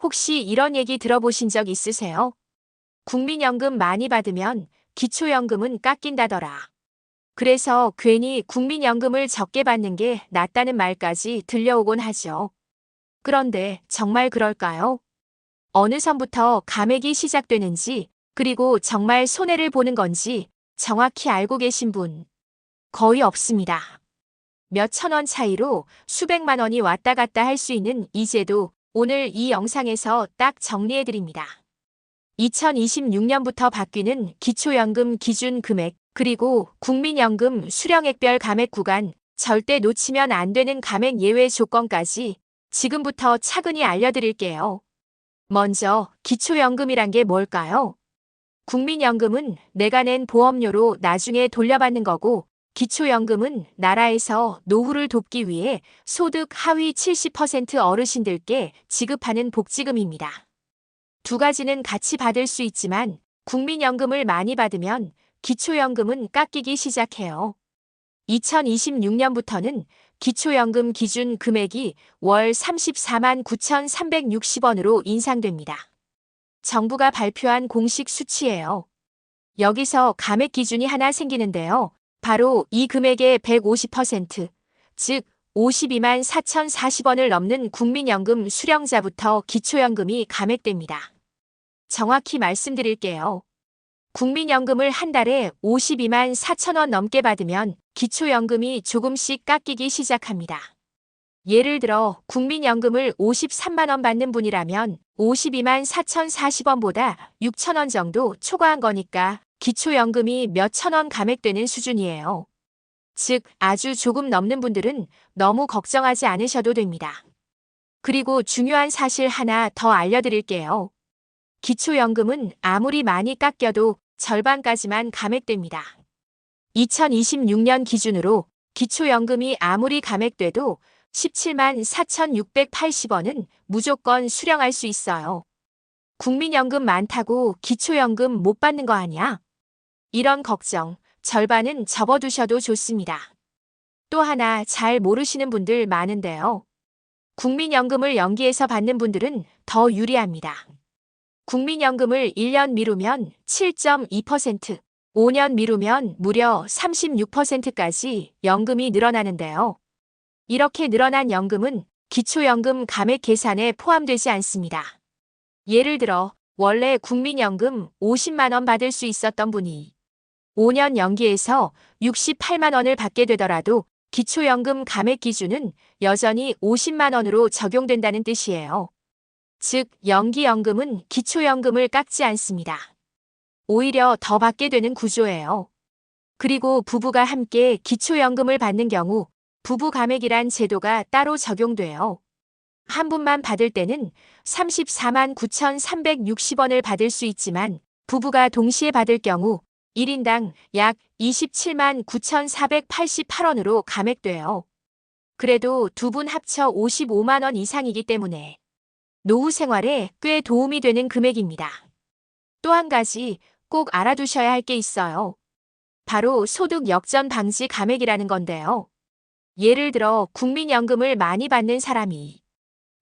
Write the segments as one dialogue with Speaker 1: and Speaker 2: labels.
Speaker 1: 혹시 이런 얘기 들어보신 적 있으세요? 국민연금 많이 받으면 기초연금은 깎인다더라. 그래서 괜히 국민연금을 적게 받는 게 낫다는 말까지 들려오곤 하죠. 그런데 정말 그럴까요? 어느 선부터 감액이 시작되는지, 그리고 정말 손해를 보는 건지 정확히 알고 계신 분 거의 없습니다. 몇천 원 차이로 수백만 원이 왔다 갔다 할 수 있는 이 제도, 오늘 이 영상에서 딱 정리해드립니다. 2026년부터 바뀌는 기초연금 기준 금액, 그리고 국민연금 수령액별 감액 구간, 절대 놓치면 안 되는 감액 예외 조건까지 지금부터 차근히 알려드릴게요. 먼저 기초연금이란 게 뭘까요? 국민연금은 내가 낸 보험료로 나중에 돌려받는 거고, 기초연금은 나라에서 노후를 돕기 위해 소득 하위 70% 어르신들께 지급하는 복지금입니다. 두 가지는 같이 받을 수 있지만 국민연금을 많이 받으면 기초연금은 깎이기 시작해요. 2026년부터는 기초연금 기준 금액이 월 34만 9,360원으로 인상됩니다. 정부가 발표한 공식 수치예요. 여기서 감액 기준이 하나 생기는데요. 바로 이 금액의 150%, 즉 52만 4,040원을 넘는 국민연금 수령자부터 기초연금이 감액됩니다. 정확히 말씀드릴게요. 국민연금을 한 달에 52만 4천원 넘게 받으면 기초연금이 조금씩 깎이기 시작합니다. 예를 들어 국민연금을 53만 원 받는 분이라면 52만 4,040원보다 6천원 정도 초과한 거니까 기초연금이 몇천 원 감액되는 수준이에요. 즉 아주 조금 넘는 분들은 너무 걱정하지 않으셔도 됩니다. 그리고 중요한 사실 하나 더 알려드릴게요. 기초연금은 아무리 많이 깎여도 절반까지만 감액됩니다. 2026년 기준으로 기초연금이 아무리 감액돼도 17만 4,680원은 무조건 수령할 수 있어요. 국민연금 많다고 기초연금 못 받는 거 아니야? 이런 걱정, 절반은 접어두셔도 좋습니다. 또 하나 잘 모르시는 분들 많은데요. 국민연금을 연기해서 받는 분들은 더 유리합니다. 국민연금을 1년 미루면 7.2%, 5년 미루면 무려 36%까지 연금이 늘어나는데요. 이렇게 늘어난 연금은 기초연금 감액 계산에 포함되지 않습니다. 예를 들어 원래 국민연금 50만 원 받을 수 있었던 분이 5년 연기해서 68만 원을 받게 되더라도 기초연금 감액 기준은 여전히 50만 원으로 적용된다는 뜻이에요. 즉, 연기연금은 기초연금을 깎지 않습니다. 오히려 더 받게 되는 구조예요. 그리고 부부가 함께 기초연금을 받는 경우 부부 감액이란 제도가 따로 적용돼요. 한 분만 받을 때는 34만 9,360원을 받을 수 있지만 부부가 동시에 받을 경우 1인당 약 27만 9,488원으로 감액돼요. 그래도 두 분 합쳐 55만 원 이상이기 때문에 노후 생활에 꽤 도움이 되는 금액입니다. 또 한 가지 꼭 알아두셔야 할 게 있어요. 바로 소득 역전 방지 감액이라는 건데요. 예를 들어 국민연금을 많이 받는 사람이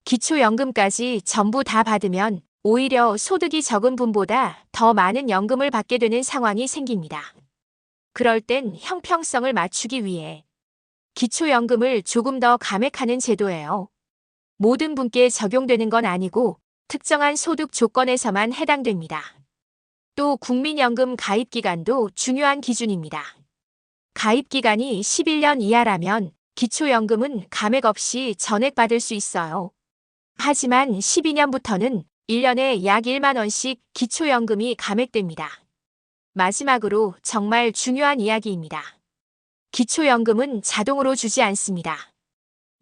Speaker 1: 기초연금까지 전부 다 받으면 오히려 소득이 적은 분보다 더 많은 연금을 받게 되는 상황이 생깁니다. 그럴 땐 형평성을 맞추기 위해 기초연금을 조금 더 감액하는 제도예요. 모든 분께 적용되는 건 아니고 특정한 소득 조건에서만 해당됩니다. 또 국민연금 가입기간도 중요한 기준입니다. 가입기간이 11년 이하라면 기초연금은 감액 없이 전액받을 수 있어요. 하지만 12년부터는 1년에 약 1만 원씩 기초연금이 감액됩니다. 마지막으로 정말 중요한 이야기입니다. 기초연금은 자동으로 주지 않습니다.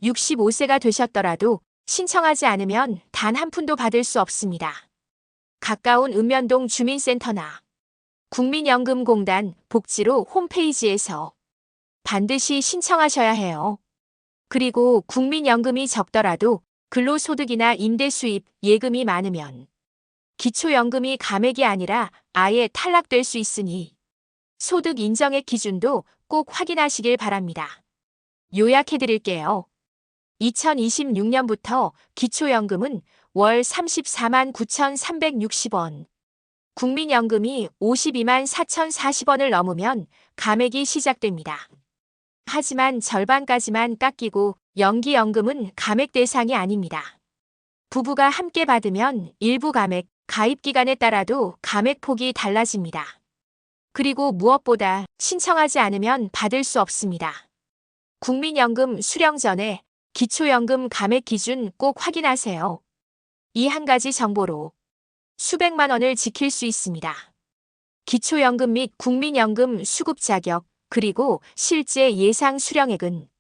Speaker 1: 65세가 되셨더라도 신청하지 않으면 단 한 푼도 받을 수 없습니다. 가까운 읍면동 주민센터나 국민연금공단 복지로 홈페이지에서 반드시 신청하셔야 해요. 그리고 국민연금이 적더라도 근로소득이나 임대수입, 예금이 많으면 기초연금이 감액이 아니라 아예 탈락될 수 있으니 소득 인정액 기준도 꼭 확인하시길 바랍니다. 요약해드릴게요. 2026년부터 기초연금은 월 34만 9,360원. 국민연금이 52만 4,040원을 넘으면 감액이 시작됩니다. 하지만 절반까지만 깎이고 연기연금은 감액 대상이 아닙니다. 부부가 함께 받으면 일부 감액, 가입 기간에 따라도 감액 폭이 달라집니다. 그리고 무엇보다 신청하지 않으면 받을 수 없습니다. 국민연금 수령 전에 기초연금 감액 기준 꼭 확인하세요. 이 한 가지 정보로 수백만 원을 지킬 수 있습니다. 기초연금 및 국민연금 수급 자격, 그리고 실제 예상 수령액은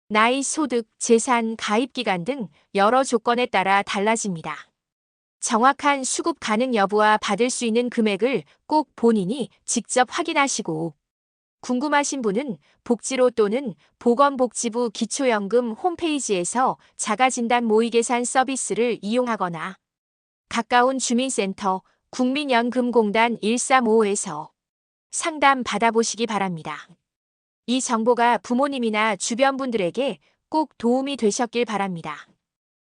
Speaker 1: 나이, 소득, 재산, 가입 기간 등 여러 조건에 따라 달라집니다. 정확한 수급 가능 여부와 받을 수 있는 금액을 꼭 본인이 직접 확인하시고 궁금하신 분은 복지로 또는 보건복지부 기초연금 홈페이지에서 자가진단 모의계산 서비스를 이용하거나 가까운 주민센터 국민연금공단 135에서 상담 받아보시기 바랍니다. 이 정보가 부모님이나 주변 분들에게 꼭 도움이 되셨길 바랍니다.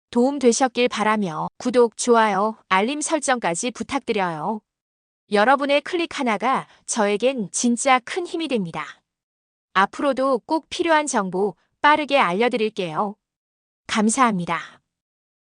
Speaker 1: 도움 되셨길 바라며 구독, 좋아요, 알림 설정까지 부탁드려요. 여러분의 클릭 하나가 저에겐 진짜 큰 힘이 됩니다. 앞으로도 꼭 필요한 정보 빠르게 알려드릴게요. 감사합니다.